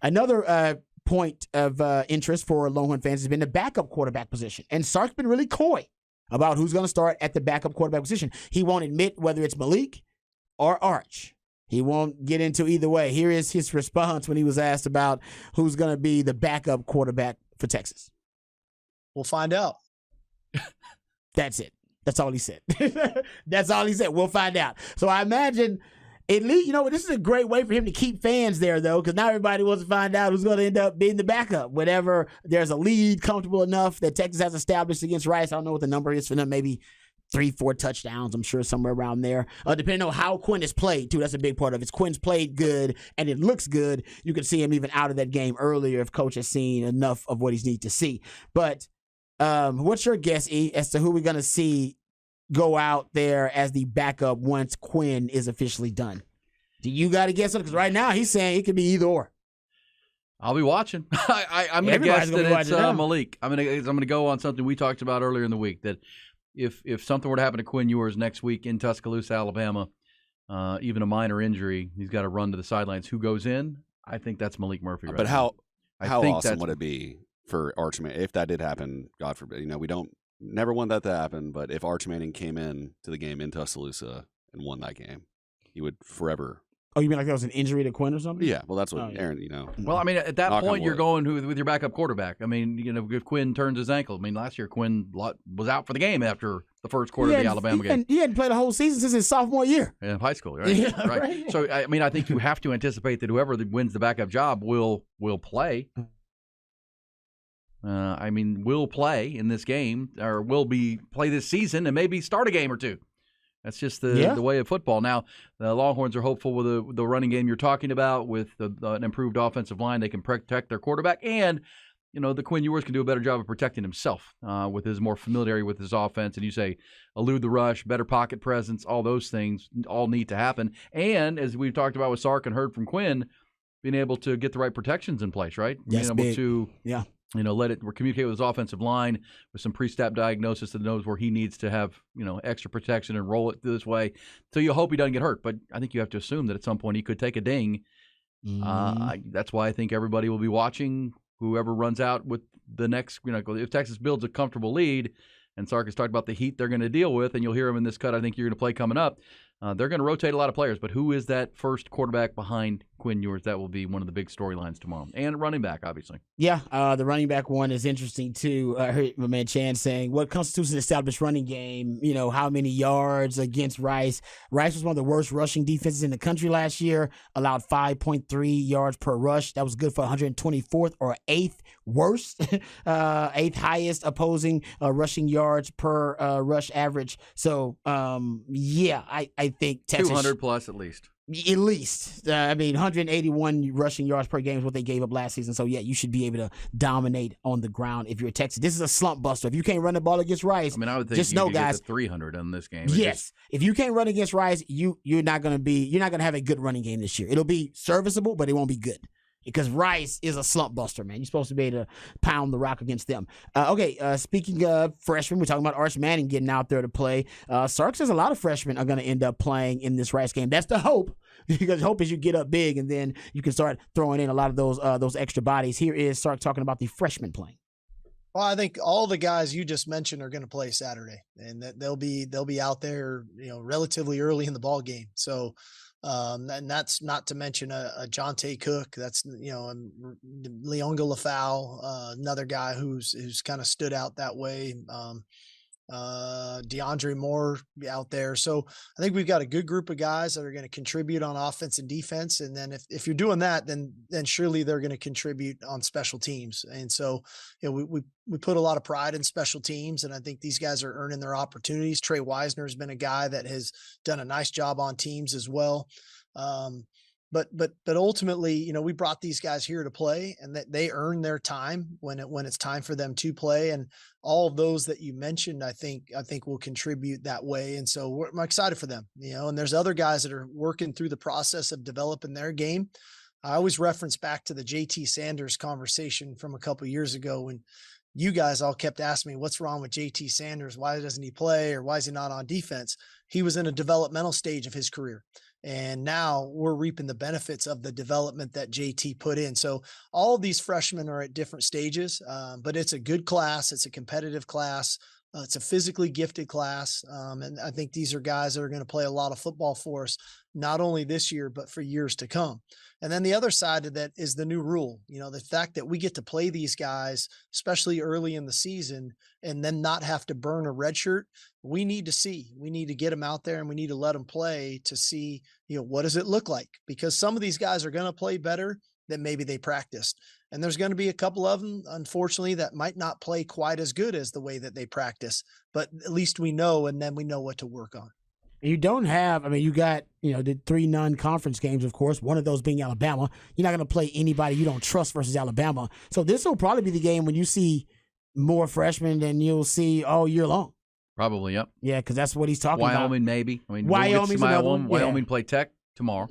Another point of interest for Longhorn fans has been the backup quarterback position. And Sark's been really coy about who's going to start at the backup quarterback position. He won't admit whether it's Malik or Arch. He won't get into either way. Here is his response when he was asked about who's going to be the backup quarterback for Texas. We'll find out. That's it. That's all he said. That's all he said. We'll find out. So I imagine, at least, this is a great way for him to keep fans there, though, because now everybody wants to find out who's going to end up being the backup. Whenever there's a lead comfortable enough that Texas has established against Rice, I don't know what the number is for them, maybe 3-4 touchdowns, I'm sure, somewhere around there. Depending on how Quinn has played, too. That's a big part of it. If Quinn's played good and it looks good, you can see him even out of that game earlier if Coach has seen enough of what he's need to see. But what's your guess, E, as to who we're going to see go out there as the backup once Quinn is officially done? Do you got to guess it? Because right now he's saying it could be either or. I'll be watching. I'm going to guess that it's Malik. I'm going to go on something we talked about earlier in the week, that if something were to happen to Quinn Ewers next week in Tuscaloosa, Alabama, even a minor injury, he's got to run to the sidelines. Who goes in? I think that's Malik Murphy. Right but now. how awesome would it be for Arch Manning if that did happen? God forbid. We don't never want that to happen. But if Arch Manning came in to the game in Tuscaloosa and won that game, he would forever. Oh, you mean like that was an injury to Quinn or something? Yeah, well, that's what Aaron, Well, I mean, at that point, you're going with your backup quarterback. I mean, if Quinn turns his ankle. I mean, last year Quinn was out for the game after the first quarter of the Alabama game. He hadn't played a whole season since his sophomore year. In high school, right? Yeah, right. So, I mean, I think you have to anticipate that whoever wins the backup job will play. Will play in this game, or play this season and maybe start a game or two. That's just the way of football. Now, the Longhorns are hopeful with the running game you're talking about, with an improved offensive line. They can protect their quarterback, and the Quinn Ewers can do a better job of protecting himself with his more familiarity with his offense. And you say elude the rush, better pocket presence, all those things all need to happen. And as we've talked about with Sark and heard from Quinn, being able to get the right protections in place, right? Yes, being able to communicate with his offensive line with some pre-snap diagnosis that knows where he needs to have, extra protection and roll it this way. So you hope he doesn't get hurt, but I think you have to assume that at some point he could take a ding. That's why I think everybody will be watching whoever runs out with the next, if Texas builds a comfortable lead, and Sark has talked about the heat they're going to deal with, and you'll hear him in this cut I think you're going to play coming up. They're going to rotate a lot of players, but who is that first quarterback behind Quinn Ewers? That will be one of the big storylines tomorrow. And running back, obviously. Yeah, the running back one is interesting, too. I heard my man Chan saying, what constitutes an established running game? How many yards against Rice? Rice was one of the worst rushing defenses in the country last year, allowed 5.3 yards per rush. That was good for 124th or 8th worst, 8th highest opposing rushing yards per rush average. So, I think Texas 200 plus at least. At least. 181 rushing yards per game is what they gave up last season. So, you should be able to dominate on the ground if you're Texas. This is a slump buster. If you can't run the ball against Rice, I would think just know, guys, get to 300 in this game. Yes. If you can't run against Rice, you're not going to have a good running game this year. It'll be serviceable, but it won't be good. Because Rice is a slump buster, man. You're supposed to be able to pound the rock against them. Speaking of freshmen, we're talking about Arch Manning getting out there to play. Sark says a lot of freshmen are going to end up playing in this Rice game. That's the hope, because hope is you get up big and then you can start throwing in a lot of those extra bodies. Here is Sark talking about the freshmen playing. Well, I think all the guys you just mentioned are going to play Saturday, and that they'll be out there, relatively early in the ball game. So. And that's not to mention a Jonte Cook. That's Leonga Lafau, another guy who's kind of stood out that way. DeAndre Moore out there. So I think we've got a good group of guys that are going to contribute on offense and defense. And then if you're doing that, then surely they're going to contribute on special teams. And so, we put a lot of pride in special teams, and I think these guys are earning their opportunities. Trey Wisner has been a guy that has done a nice job on teams as well. But ultimately, we brought these guys here to play, and that they earn their time when it's time for them to play. And all of those that you mentioned, I think will contribute that way. And so I'm excited for them, and there's other guys that are working through the process of developing their game. I always reference back to the JT Sanders conversation from a couple of years ago when you guys all kept asking me, what's wrong with JT Sanders? Why doesn't he play, or why is he not on defense? He was in a developmental stage of his career. And now we're reaping the benefits of the development that JT put in. So all of these freshmen are at different stages, but it's a good class. It's a competitive class. It's a physically gifted class. And I think these are guys that are going to play a lot of football for us, not only this year, but for years to come. And then the other side of that is the new rule. The fact that we get to play these guys, especially early in the season, and then not have to burn a red shirt. We need to get them out there and we need to let them play to see, what does it look like? Because some of these guys are going to play better than maybe they practiced. And there's going to be a couple of them, unfortunately, that might not play quite as good as the way that they practice, but at least we know, and then we know what to work on. You don't have, you got, the 3 non-conference games, of course, one of those being Alabama. You're not going to play anybody you don't trust versus Alabama. So this will probably be the game when you see more freshmen than you'll see all year long. Probably, yep. Yeah, because that's what he's talking about. Wyoming, maybe. Wyoming's another one. Wyoming play Tech tomorrow.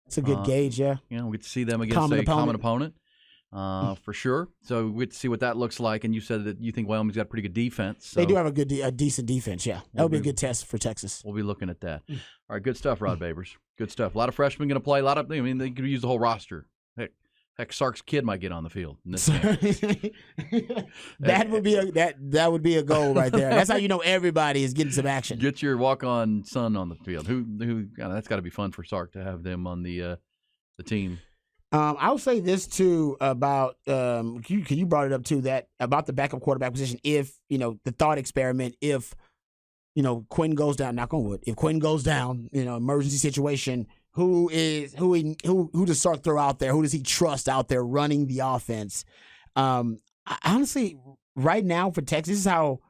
It's a good gauge, yeah. We get to see them against a common opponent. For sure. So we get to see what that looks like. And you said that you think Wyoming's got a pretty good defense. So they do have a decent defense, yeah. That would be a good test for Texas. We'll be looking at that. All right, good stuff, Rod Babers. Good stuff. A lot of freshmen going to play. They could use the whole roster. Heck, Sark's kid might get on the field in this game. That would be a goal right there. That's how you know everybody is getting some action. Get your walk-on son on the field. That's got to be fun for Sark to have them on the team. I'll say this too about you brought it up too, that about the backup quarterback position. If the thought experiment, if Quinn goes down, knock on wood, if Quinn goes down, emergency situation, who does Sark throw out there? Who does he trust out there running the offense? Honestly, right now for Texas, this is how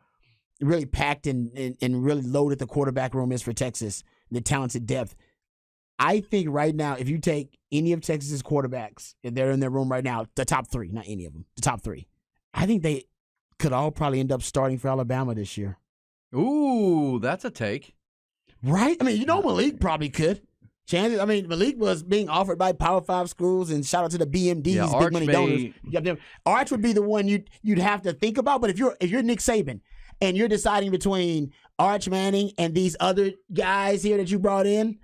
really packed and really loaded the quarterback room is for Texas. The talented depth. I think right now, if you take any of Texas's quarterbacks, if they're in their room right now, the top 3, not any of them, the top 3, I think they could all probably end up starting for Alabama this year. Ooh, that's a take. Right? Malik probably could. Chances. Malik was being offered by Power 5 schools, and shout out to the BMDs, big money donors. Arch would be the one you'd have to think about. But if you're Nick Saban and you're deciding between Arch Manning and these other guys here that you brought in,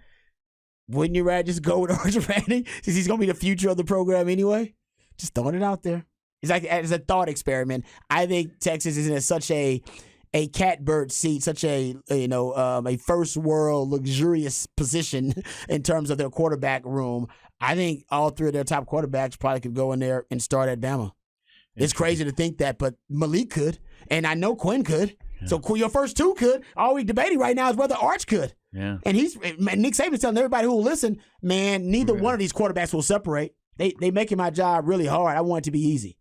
wouldn't you rather just go with Arch Manning since he's going to be the future of the program anyway? Just throwing it out there. It's like as a thought experiment. I think Texas is in such a catbird seat, such a first world luxurious position in terms of their quarterback room. I think all 3 of their top quarterbacks probably could go in there and start at Bama. It's crazy to think that, but Malik could, and I know Quinn could. Yeah. So your first 2 could. All we're debating right now is whether Arch could. Yeah. And Nick Saban's telling everybody who will listen, man, neither one of these quarterbacks will separate. They making my job really hard. I want it to be easy.